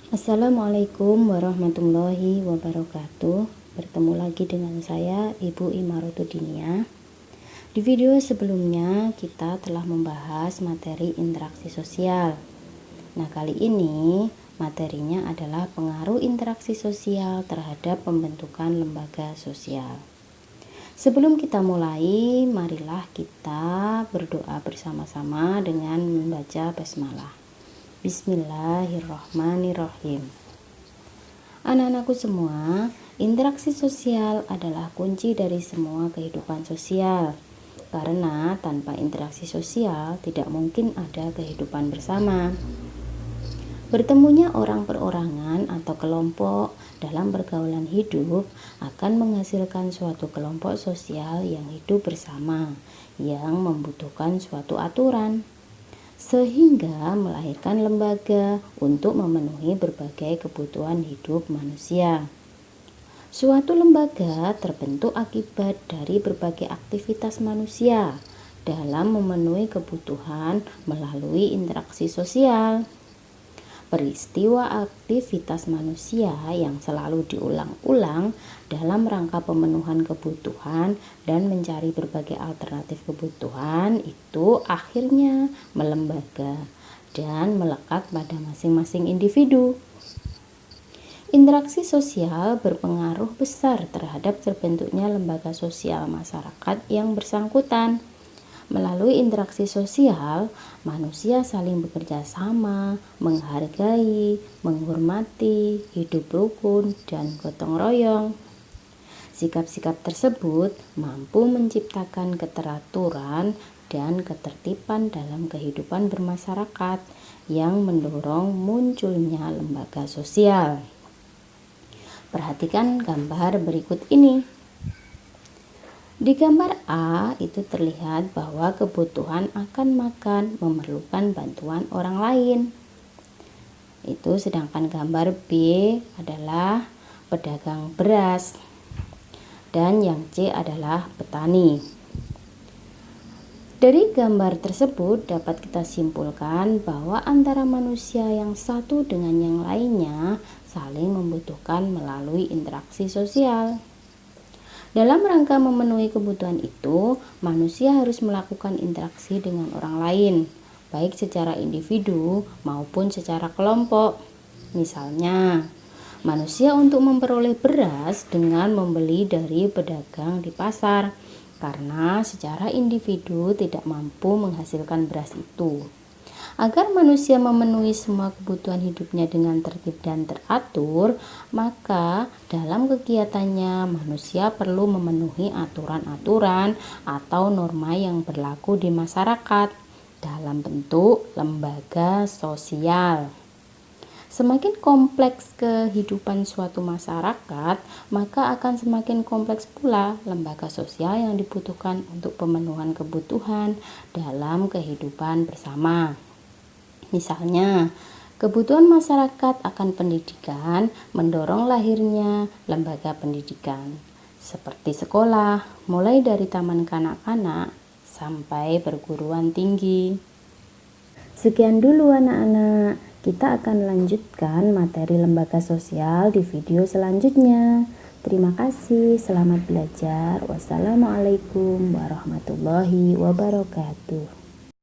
Assalamualaikum warahmatullahi wabarakatuh. Bertemu lagi dengan saya Ibu Imarotudinia. Di video sebelumnya kita telah membahas materi interaksi sosial. Nah, kali ini materinya adalah pengaruh interaksi sosial terhadap pembentukan lembaga sosial. Sebelum kita mulai, marilah kita berdoa bersama-sama dengan membaca basmalah. Bismillahirrahmanirrahim. Anak-anakku semua, interaksi sosial adalah kunci dari semua kehidupan sosial. Karena tanpa interaksi sosial tidak mungkin ada kehidupan bersama. Bertemunya orang perorangan atau kelompok dalam pergaulan hidup akan menghasilkan suatu kelompok sosial yang hidup bersama, yang membutuhkan suatu aturan, sehingga melahirkan lembaga untuk memenuhi berbagai kebutuhan hidup manusia. Suatu lembaga terbentuk akibat dari berbagai aktivitas manusia dalam memenuhi kebutuhan melalui interaksi sosial. Peristiwa aktivitas manusia yang selalu diulang-ulang dalam rangka pemenuhan kebutuhan dan mencari berbagai alternatif kebutuhan itu akhirnya melembaga dan melekat pada masing-masing individu. Interaksi sosial berpengaruh besar terhadap terbentuknya lembaga sosial masyarakat yang bersangkutan. Melalui interaksi sosial, manusia saling bekerja sama, menghargai, menghormati, hidup rukun, dan gotong royong. Sikap-sikap tersebut mampu menciptakan keteraturan dan ketertiban dalam kehidupan bermasyarakat yang mendorong munculnya lembaga sosial. Perhatikan gambar berikut ini. Di gambar A itu terlihat bahwa kebutuhan akan makan memerlukan bantuan orang lain. Itu sedangkan gambar B adalah pedagang beras dan yang C adalah petani. Dari gambar tersebut dapat kita simpulkan bahwa antara manusia yang satu dengan yang lainnya saling membutuhkan melalui interaksi sosial. Dalam rangka memenuhi kebutuhan itu, manusia harus melakukan interaksi dengan orang lain, baik secara individu maupun secara kelompok. Misalnya, manusia untuk memperoleh beras dengan membeli dari pedagang di pasar, karena secara individu tidak mampu menghasilkan beras itu. Agar manusia memenuhi semua kebutuhan hidupnya dengan tertib dan teratur, maka dalam kegiatannya manusia perlu memenuhi aturan-aturan atau norma yang berlaku di masyarakat dalam bentuk lembaga sosial. Semakin kompleks kehidupan suatu masyarakat, maka akan semakin kompleks pula lembaga sosial yang dibutuhkan untuk pemenuhan kebutuhan dalam kehidupan bersama. Misalnya, kebutuhan masyarakat akan pendidikan mendorong lahirnya lembaga pendidikan, seperti sekolah, mulai dari taman kanak-kanak sampai perguruan tinggi. Sekian dulu anak-anak, kita akan lanjutkan materi lembaga sosial di video selanjutnya. Terima kasih, selamat belajar. Wassalamualaikum warahmatullahi wabarakatuh.